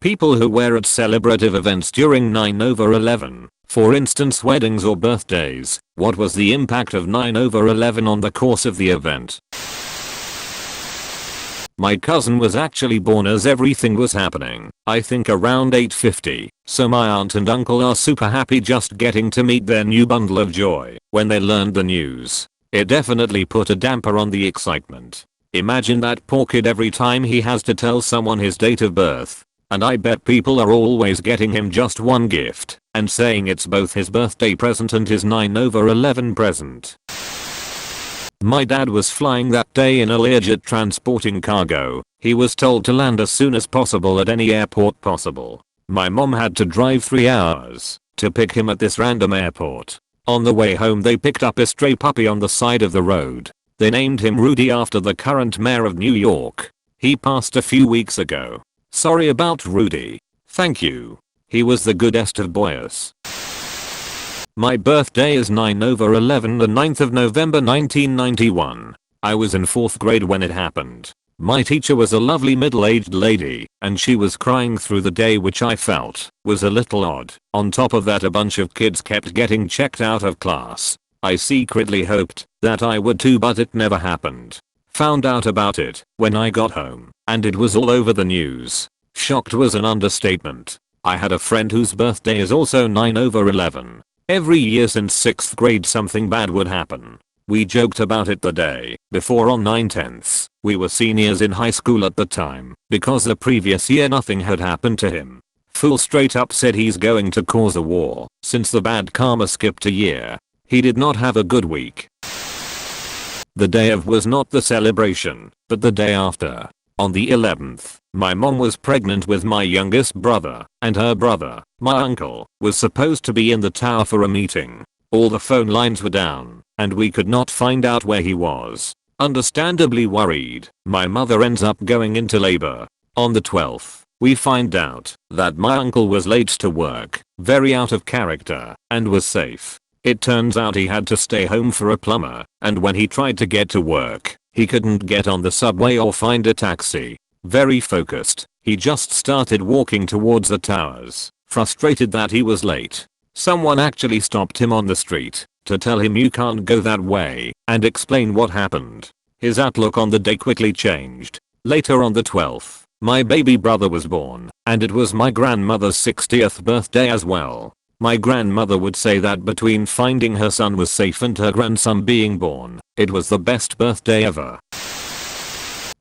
People who were at celebrative events during 9/11, for instance weddings or birthdays. What was the impact of 9/11 on the course of the event? My cousin was actually born as everything was happening, I think around 8:50, so my aunt and uncle are super happy just getting to meet their new bundle of joy when they learned the news. It definitely put a damper on the excitement. Imagine that poor kid every time he has to tell someone his date of birth. And I bet people are always getting him just one gift and saying it's both his birthday present and his 9/11 present. My dad was flying that day in a Learjet transporting cargo. He was told to land as soon as possible at any airport possible. My mom had to drive 3 hours to pick him at this random airport. On the way home they picked up a stray puppy on the side of the road. They named him Rudy after the current mayor of New York. He passed a few weeks ago. Sorry about Rudy. Thank you. He was the goodest of boys. My birthday is 9/11, the 9th of November 1991. I was in 4th grade when it happened. My teacher was a lovely middle-aged lady, and she was crying through the day, which I felt was a little odd. On top of that, a bunch of kids kept getting checked out of class. I secretly hoped that I would too, but it never happened. Found out about it when I got home, and it was all over the news. Shocked was an understatement. I had a friend whose birthday is also 9/11. Every year since 6th grade something bad would happen. We joked about it the day before on 9/10. We were seniors in high school at the time because the previous year nothing had happened to him. Fool straight up said he's going to cause a war since the bad karma skipped a year. He did not have a good week. The day of was not the celebration, but the day after. On the 11th, my mom was pregnant with my youngest brother, and her brother, my uncle, was supposed to be in the tower for a meeting. All the phone lines were down, and we could not find out where he was. Understandably worried, my mother ends up going into labor. On the 12th, we find out that my uncle was late to work, very out of character, and was safe. It turns out he had to stay home for a plumber, and when he tried to get to work, he couldn't get on the subway or find a taxi. Very focused, he just started walking towards the towers, frustrated that he was late. Someone actually stopped him on the street to tell him you can't go that way and explain what happened. His outlook on the day quickly changed. Later on the 12th, my baby brother was born, and it was my grandmother's 60th birthday as well. My grandmother would say that between finding her son was safe and her grandson being born, it was the best birthday ever.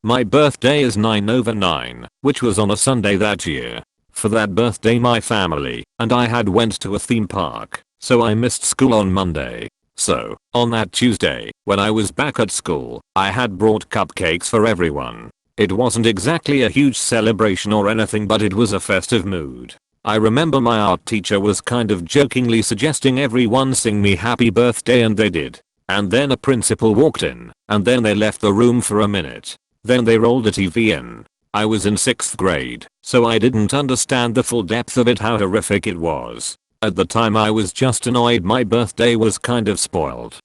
My birthday is 9/9, which was on a Sunday that year. For that birthday my family and I had went to a theme park, so I missed school on Monday. So, on that Tuesday, when I was back at school, I had brought cupcakes for everyone. It wasn't exactly a huge celebration or anything, but it was a festive mood. I remember my art teacher was kind of jokingly suggesting everyone sing me happy birthday, and they did. And then a principal walked in, and then they left the room for a minute. Then they rolled a TV in. I was in 6th grade, so I didn't understand the full depth of it, how horrific it was. At the time I was just annoyed my birthday was kind of spoiled.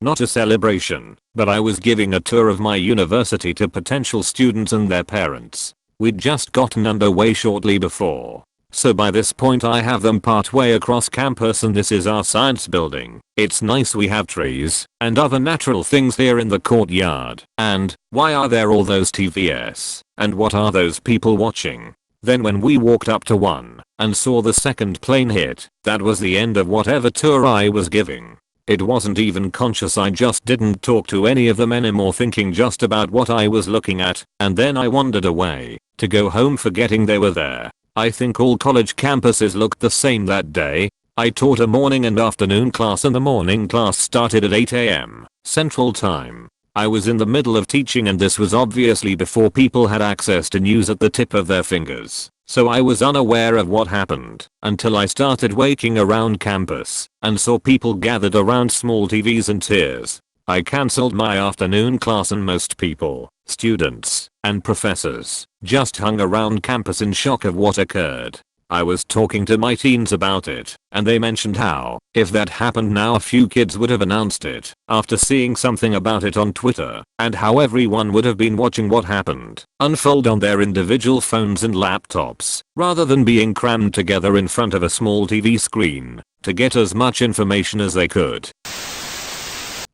Not a celebration, but I was giving a tour of my university to potential students and their parents. We'd just gotten underway shortly before. So by this point I have them partway across campus, and this is our science building. It's nice we have trees and other natural things here in the courtyard. And why are there all those TVs? And what are those people watching? Then when we walked up to one and saw the second plane hit, that was the end of whatever tour I was giving. It wasn't even conscious, I just didn't talk to any of them anymore, thinking just about what I was looking at, and then I wandered away to go home forgetting they were there. I think all college campuses looked the same that day. I taught a morning and afternoon class, and the morning class started at 8 AM Central Time. I was in the middle of teaching, and this was obviously before people had access to news at the tip of their fingers. So I was unaware of what happened until I started waking around campus and saw people gathered around small TVs in tears. I cancelled my afternoon class, and most people, students and professors, just hung around campus in shock of what occurred. I was talking to my teens about it, and they mentioned how, if that happened now, a few kids would have announced it after seeing something about it on Twitter, and how everyone would have been watching what happened unfold on their individual phones and laptops, rather than being crammed together in front of a small TV screen to get as much information as they could.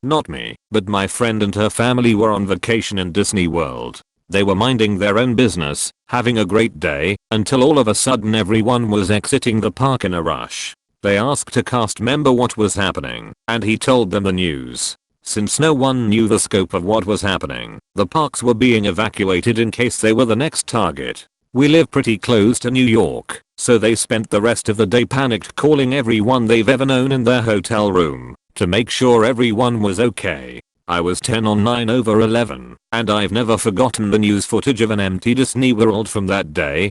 Not me, but my friend and her family were on vacation in Disney World. They were minding their own business, having a great day, until all of a sudden everyone was exiting the park in a rush. They asked a cast member what was happening, and he told them the news. Since no one knew the scope of what was happening, the parks were being evacuated in case they were the next target. We live pretty close to New York, so they spent the rest of the day panicked calling everyone they've ever known in their hotel room to make sure everyone was okay. I was 10 on 9/11, and I've never forgotten the news footage of an empty Disney World from that day.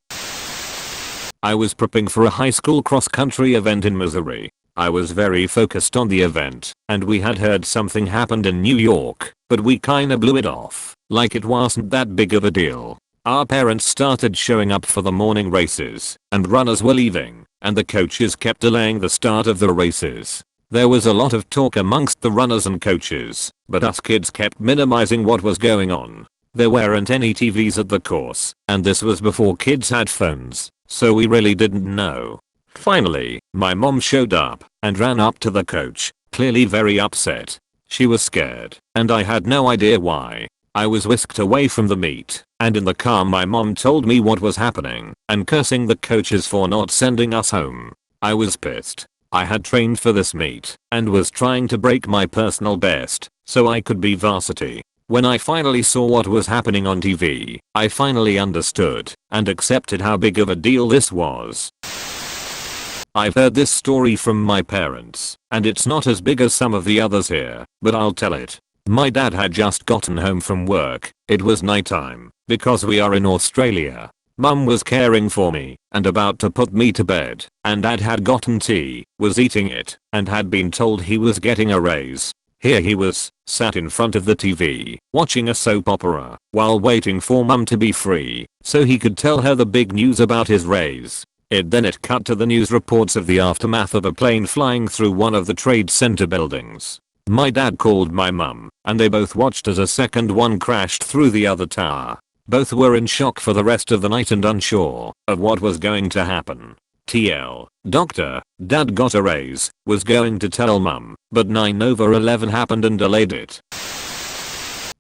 I was prepping for a high school cross-country event in Missouri. I was very focused on the event, and we had heard something happened in New York, but we kinda blew it off, like it wasn't that big of a deal. Our parents started showing up for the morning races, and runners were leaving, and the coaches kept delaying the start of the races. There was a lot of talk amongst the runners and coaches, but us kids kept minimizing what was going on. There weren't any TVs at the course, and this was before kids had phones, so we really didn't know. Finally, my mom showed up and ran up to the coach, clearly very upset. She was scared, and I had no idea why. I was whisked away from the meet, and in the car my mom told me what was happening and cursing the coaches for not sending us home. I was pissed. I had trained for this meet and was trying to break my personal best so I could be varsity. When I finally saw what was happening on TV, I finally understood and accepted how big of a deal this was. I've heard this story from my parents, and it's not as big as some of the others here, but I'll tell it. My dad had just gotten home from work. It was nighttime because we are in Australia. Mum was caring for me and about to put me to bed, and Dad had gotten tea, was eating it, and had been told he was getting a raise. Here he was, sat in front of the TV, watching a soap opera, while waiting for Mum to be free, so he could tell her the big news about his raise. It cut to the news reports of the aftermath of a plane flying through one of the Trade Center buildings. My dad called my mum, and they both watched as a second one crashed through the other tower. Both were in shock for the rest of the night and unsure of what was going to happen. TL, doctor, dad got a raise, was going to tell mum, but 9/11 happened and delayed it.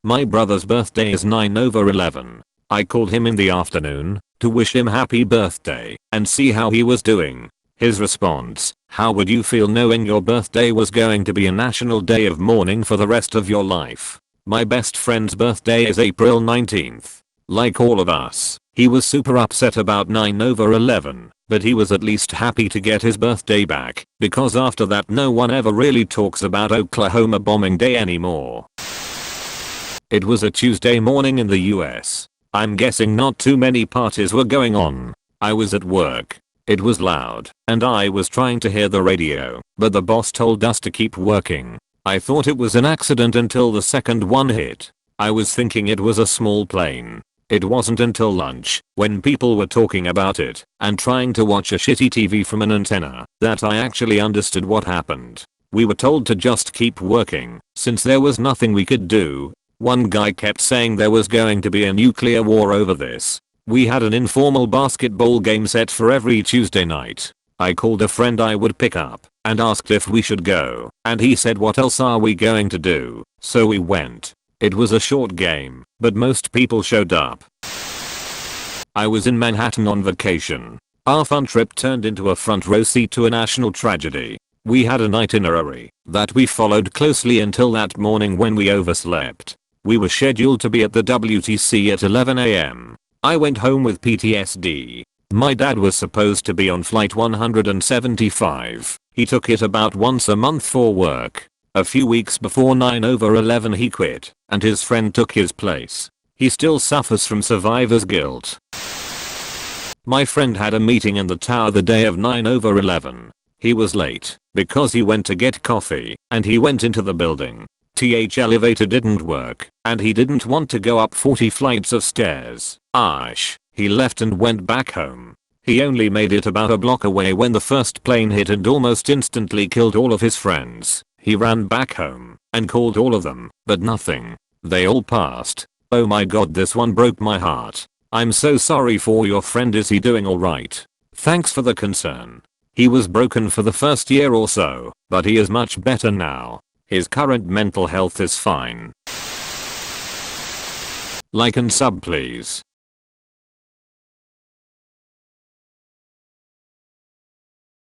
My brother's birthday is 9/11. I called him in the afternoon to wish him happy birthday and see how he was doing. His response, "How would you feel knowing your birthday was going to be a national day of mourning for the rest of your life?" My best friend's birthday is April 19th. Like all of us, he was super upset about 9/11, but he was at least happy to get his birthday back, because after that no one ever really talks about Oklahoma bombing day anymore. It was a Tuesday morning in the US. I'm guessing not too many parties were going on. I was at work. It was loud, and I was trying to hear the radio, but the boss told us to keep working. I thought it was an accident until the second one hit. I was thinking it was a small plane. It wasn't until lunch, when people were talking about it and trying to watch a shitty TV from an antenna, that I actually understood what happened. We were told to just keep working, since there was nothing we could do. One guy kept saying there was going to be a nuclear war over this. We had an informal basketball game set for every Tuesday night. I called a friend I would pick up and asked if we should go, and he said, "What else are we going to do?" So we went. It was a short game, but most people showed up. I was in Manhattan on vacation. Our fun trip turned into a front row seat to a national tragedy. We had an itinerary that we followed closely until that morning when we overslept. We were scheduled to be at the WTC at 11 AM. I went home with PTSD. My dad was supposed to be on flight 175. He took it about once a month for work. A few weeks before 9/11 he quit, and his friend took his place. He still suffers from survivor's guilt. My friend had a meeting in the tower the day of 9/11. He was late because he went to get coffee, and he went into the building. Elevator didn't work, and he didn't want to go up 40 flights of stairs. He left and went back home. He only made it about a block away when the first plane hit and almost instantly killed all of his friends. He ran back home and called all of them, but nothing. They all passed. Oh my god, this one broke my heart. I'm so sorry for your friend. Is he doing alright? Thanks for the concern. He was broken for the first year or so, but he is much better now. His current mental health is fine. Like and sub please.